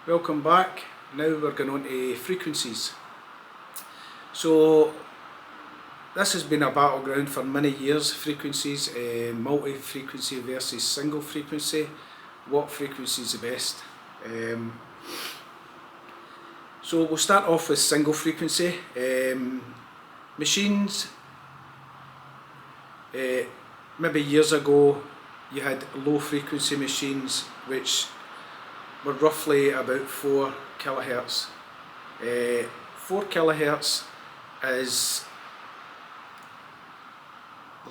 Welcome back. Now we're going on to frequencies. So this has been a battleground for many years, frequencies, multi-frequency versus single frequency. What frequency is the best? So we'll start off with single frequency. Machines, maybe years ago you had low frequency machines which were roughly about 4 kilohertz. 4 kilohertz is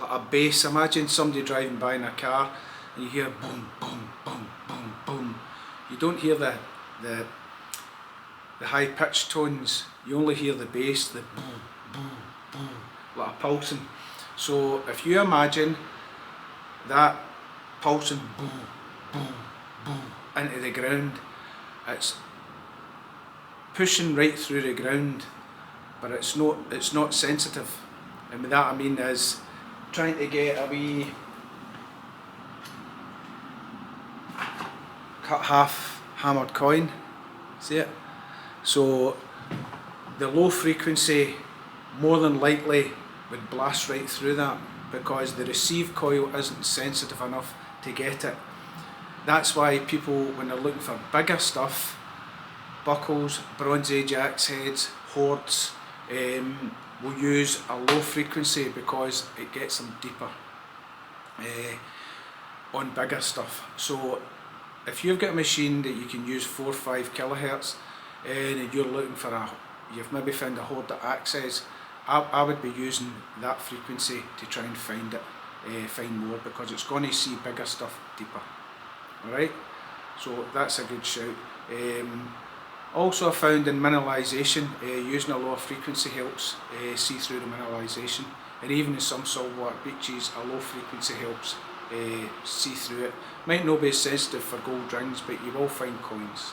like a bass. Imagine somebody driving by in a car and you hear boom, boom, boom, boom, boom. You don't hear the high pitched tones, you only hear the bass, the boom, boom, boom, like a pulsing. So if you imagine that pulsing boom, boom, boom into the ground, it's pushing right through the ground, but it's not sensitive. And by that I mean is trying to get a wee cut half hammered coin, see it? So the low frequency more than likely would blast right through that because the receive coil isn't sensitive enough to get it. That's why people, when they're looking for bigger stuff, buckles, Bronze Age axe heads, hordes, will use a low frequency because it gets them deeper on bigger stuff. So if you've got a machine that you can use 4 or 5 kilohertz and you're looking for you've maybe found a horde that access, I would be using that frequency to try and find it, find more, because it's going to see bigger stuff deeper. Alright, so that's a good shout. Also I found in mineralisation, using a lower frequency helps see through the mineralisation, and even in some saltwater beaches a low frequency helps see through it. Might not be as sensitive for gold rings, but you will find coins.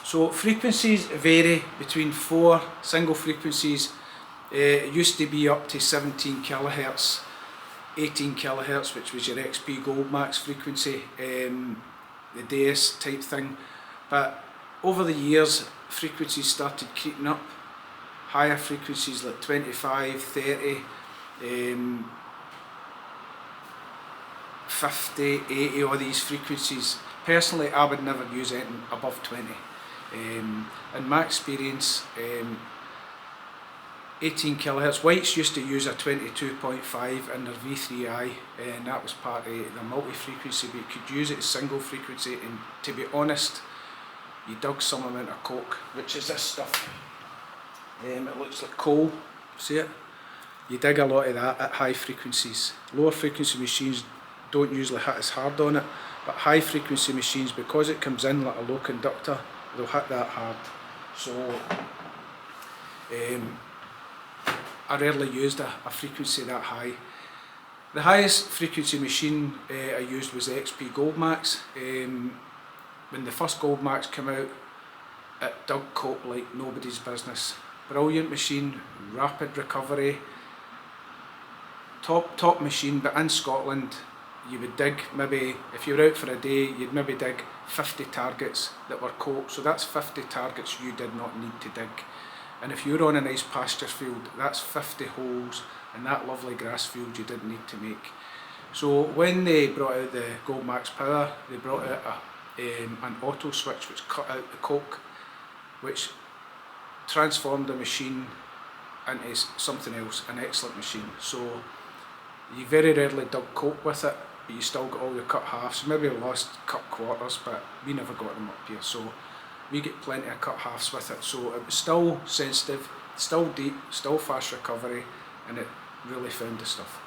So frequencies vary between 4 single frequencies. It used to be up to 17 kilohertz, 18 kilohertz, which was your XP Gold Max frequency, the DS type thing. But over the years, frequencies started creeping up. Higher frequencies like 25, 30, 50, 80, all these frequencies. Personally, I would never use anything above 20. In my experience, 18 kilohertz. Whites used to use a 22.5 in their V3i, and that was part of the multi-frequency, but you could use it as single frequency. And to be honest, you dug some amount of coke, which is this stuff. It looks like coal, see it? You dig a lot of that at high frequencies. Lower frequency machines don't usually hit as hard on it, but high frequency machines, because it comes in like a low conductor, they'll hit that hard. So I rarely used a frequency that high. The highest frequency machine I used was the XP Gold Max. When the first Gold Max came out, it dug coke like nobody's business. Brilliant machine, rapid recovery, top machine. But in Scotland, you would dig, maybe if you were out for a day, you'd maybe dig 50 targets that were coke. So that's 50 targets you did not need to dig. And if you were on a nice pasture field, that's 50 holes in that lovely grass field you didn't need to make. So when they brought out the Gold Max Power, they brought out an auto switch which cut out the coke, which transformed the machine into something else, an excellent machine. So you very rarely dug coke with it, but you still got all your cut halves. Maybe we lost cut quarters, but we never got them up here. So we get plenty of cut halves with it. So it was still sensitive, still deep, still fast recovery, and it really found the stuff.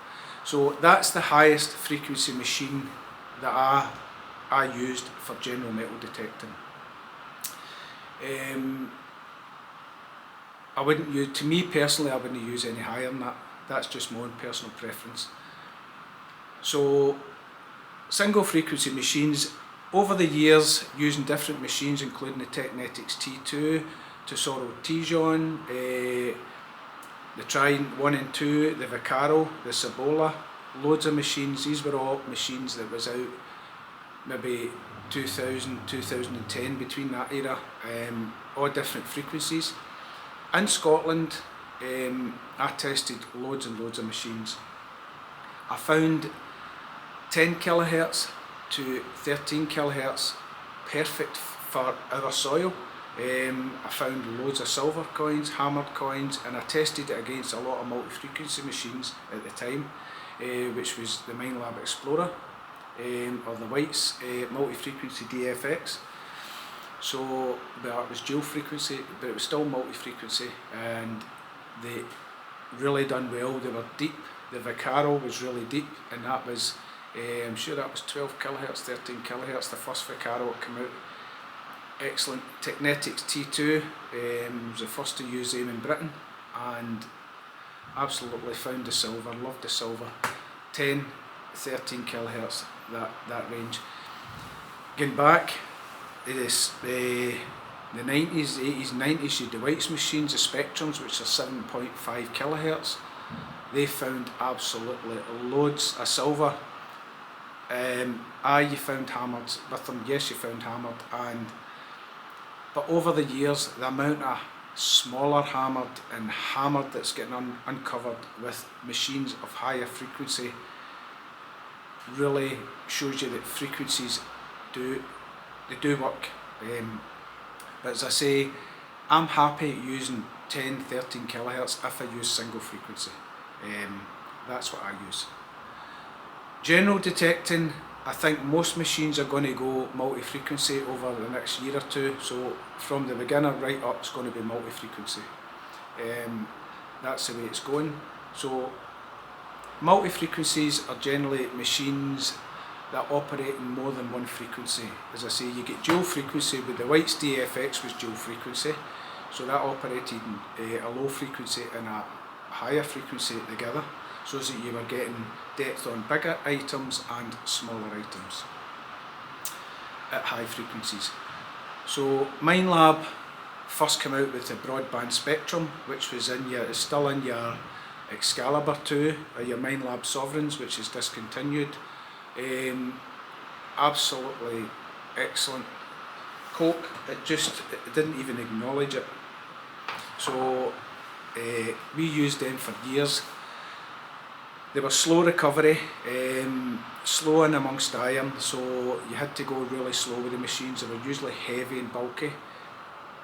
So that's the highest frequency machine that I used for general metal detecting. I wouldn't use, to me personally, I wouldn't use any higher than that. That's just my own personal preference. So single frequency machines, over the years, using different machines including the Technetics T2, Tesoro T-John, the Trident 1 and 2, the Vicaro, the Cibola, loads of machines. These were all machines that was out maybe 2000, 2010, between that era, all different frequencies. In Scotland, I tested loads and loads of machines. I found 10 kilohertz to 13 kilohertz perfect for our soil. I found loads of silver coins, hammered coins, and I tested it against a lot of multi-frequency machines at the time, which was the Minelab Explorer, or the White's multi-frequency DFX. So it was dual frequency, but it was still multi-frequency, and they really done well. They were deep. The Vicaro was really deep, and that was, I'm sure that was 12 kilohertz, 13 kilohertz, the first Vicaro that came out. Excellent. Technetics T2 was the first to use them in Britain, and absolutely found the silver, loved the silver. 10, 13 kilohertz, that range. Going back, this, the 90s, 80s, 90s, you had the White's machines, the Spectrums, which are 7.5 kilohertz. They found absolutely loads of silver. You found hammered with them, yes, you found hammered, but over the years, the amount of smaller hammered and hammered that's getting uncovered with machines of higher frequency really shows you that frequencies do work. But as I say, I'm happy using 10, 13 kilohertz if I use single frequency. That's what I use. General detecting, I think most machines are going to go multi-frequency over the next year or two, so from the beginner right up it's going to be multi-frequency. That's the way it's going. So multi-frequencies are generally machines that operate in more than one frequency. As I say, you get dual frequency, but the White's DFX was dual frequency, so that operated in a low frequency and a higher frequency together, so that you were getting depth on bigger items and smaller items at high frequencies. So Minelab first came out with the broadband spectrum, which was is still in your Excalibur 2, or your Minelab Sovereigns, which is discontinued. Absolutely excellent. Coke, it didn't even acknowledge it. So we used them for years. They were slow recovery, slow in amongst iron, so you had to go really slow with the machines. They were usually heavy and bulky,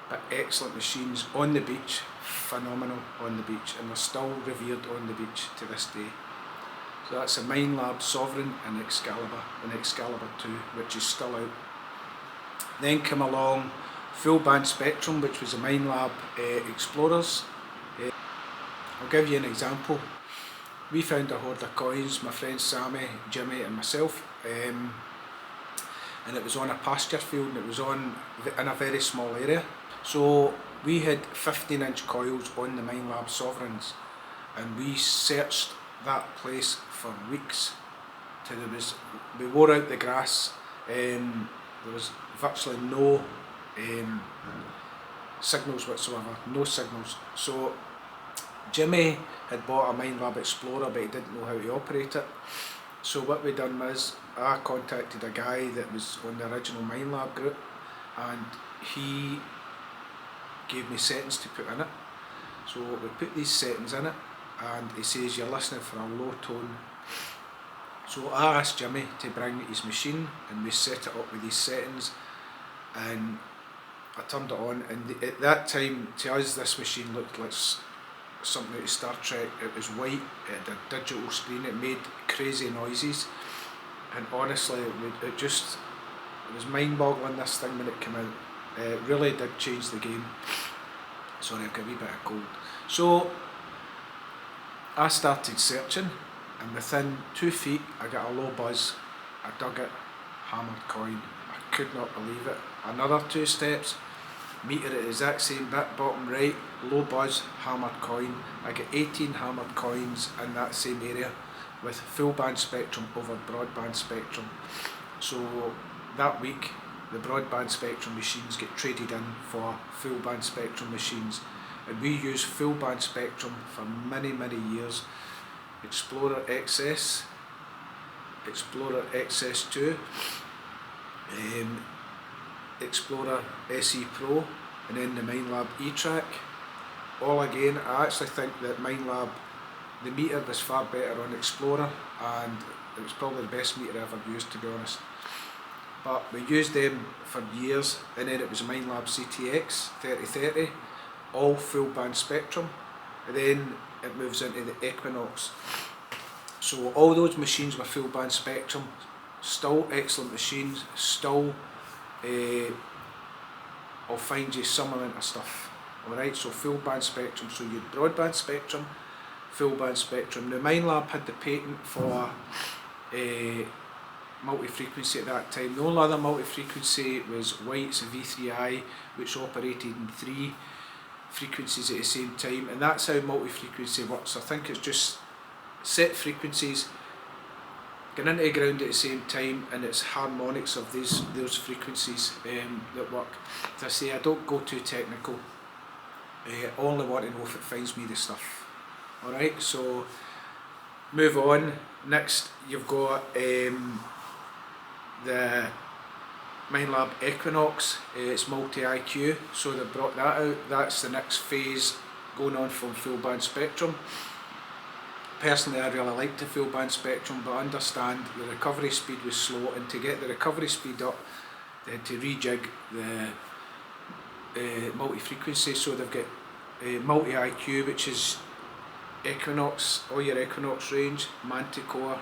but excellent machines on the beach, phenomenal on the beach, and they're still revered on the beach to this day. So that's a Minelab Sovereign and Excalibur 2, which is still out. Then came along full band spectrum, which was the Minelab Explorers. I'll give you an example. We found a hoard of coins, my friends Sammy, Jimmy and myself, and it was on a pasture field, and it was in a very small area. So we had 15-inch coils on the Minelab Sovereigns, and we searched that place for weeks till we wore out the grass. There was virtually no signals whatsoever, no signals. So Jimmy had bought a Minelab Explorer, but he didn't know how to operate it. So what we done was, I contacted a guy that was on the original Minelab group, and he gave me settings to put in it. So we put these settings in it, and he says you're listening for a low tone. So I asked Jimmy to bring his machine, and we set it up with these settings, and I turned it on, and at that time, to us, this machine looked like something out of Star Trek. It was white, it had a digital screen, it made crazy noises, and honestly it was mind-boggling, this thing, when it came out. It really did change the game. Sorry, I've got a wee bit of cold. So I started searching, and within 2 feet I got a low buzz. I dug it, hammered coin. I could not believe it. Another 2 steps, meter at the exact same bit, bottom right, low buzz, hammered coin. I get 18 hammered coins in that same area with full band spectrum over broadband spectrum. So that week the broadband spectrum machines get traded in for full band spectrum machines, and we use full band spectrum for many years. Explorer XS, Explorer XS2, Explorer SE Pro, and then the Minelab E-Track. All again, I actually think that Minelab, the meter was far better on Explorer, and it was probably the best meter I ever used, to be honest. But we used them for years, and then it was Minelab CTX 3030, all full band spectrum, and then it moves into the Equinox. So all those machines were full band spectrum, still excellent machines, still I'll find you similar into stuff. Alright, so full band spectrum, so you had broadband spectrum, full band spectrum. Now Minelab had the patent for multi-frequency at that time. The only other multi-frequency was White's V3i, which operated in 3 frequencies at the same time, and that's how multi-frequency works. I think it's just set frequencies going into the ground at the same time, and it's harmonics of those frequencies that work. As I say, I don't go too technical. I only want to know if it finds me the stuff. Alright, so move on. Next you've got the Minelab Equinox. It's multi-IQ, so they brought that out. That's the next phase going on from full band spectrum. Personally, I really liked the full band spectrum, but I understand the recovery speed was slow, and to get the recovery speed up, they had to rejig the multi-frequency. So they've got multi-IQ, which is Equinox, all your Equinox range, Manticore,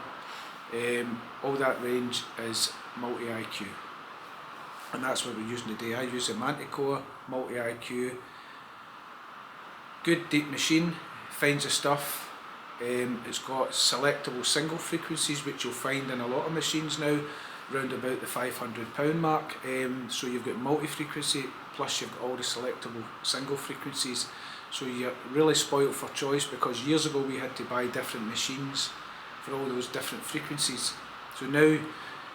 all that range is multi-IQ, and that's what we're using today. I use the Manticore multi-IQ. Good deep machine, finds the stuff. It's got selectable single frequencies, which you'll find in a lot of machines now, round about the £500 mark. So you've got multi-frequency, plus you've got all the selectable single frequencies. So you're really spoilt for choice, because years ago we had to buy different machines for all those different frequencies. So now,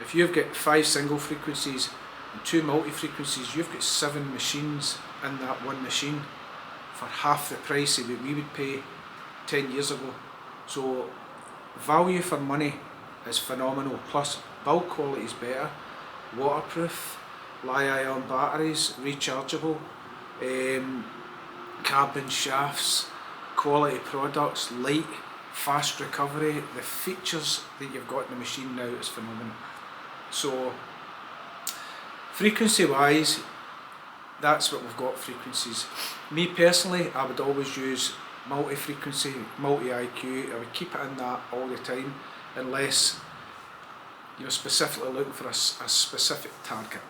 if you've got 5 single frequencies and 2 multi-frequencies, you've got 7 machines in that one machine for half the price that we would pay 10 years ago. So value for money is phenomenal, plus build quality is better, waterproof, li-ion batteries, rechargeable, carbon shafts, quality products, light, fast recovery. The features that you've got in the machine now is phenomenal. So frequency wise, that's what we've got, frequencies. Me personally, I would always use multi-frequency, multi-IQ. I would keep it in that all the time, unless you're specifically looking for a specific target.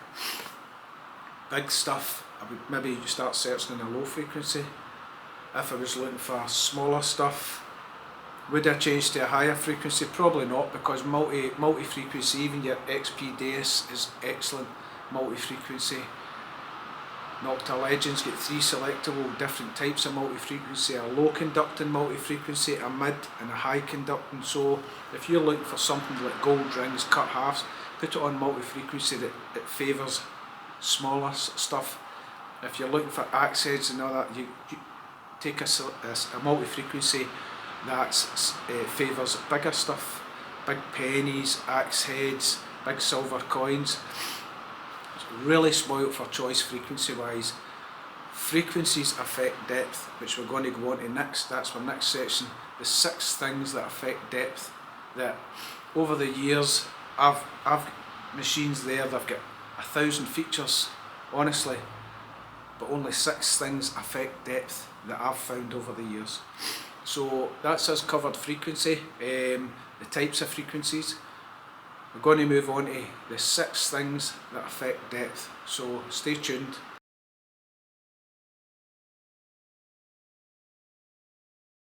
Big stuff, I would maybe start searching in a low frequency. If I was looking for smaller stuff, would I change to a higher frequency? Probably not, because multi-frequency, even your XP-DS is excellent multi-frequency. Nocta Legends get 3 selectable different types of multi-frequency: a low conducting multi-frequency, a mid and a high conducting. So if you're looking for something like gold rings, cut halves, put it on multi-frequency that it favours smaller stuff. If you're looking for axe heads and all that, you take a multi-frequency that favours bigger stuff, big pennies, axe heads, big silver coins. Really spoilt for choice frequency wise. Frequencies affect depth, which we're going to go on to next. That's my next section, the 6 things that affect depth. That over the years, I've machines there, they've got 1,000 features, honestly, but only 6 things affect depth that I've found over the years. So that's us covered frequency, the types of frequencies. We're going to move on to the 6 things that affect depth, so stay tuned.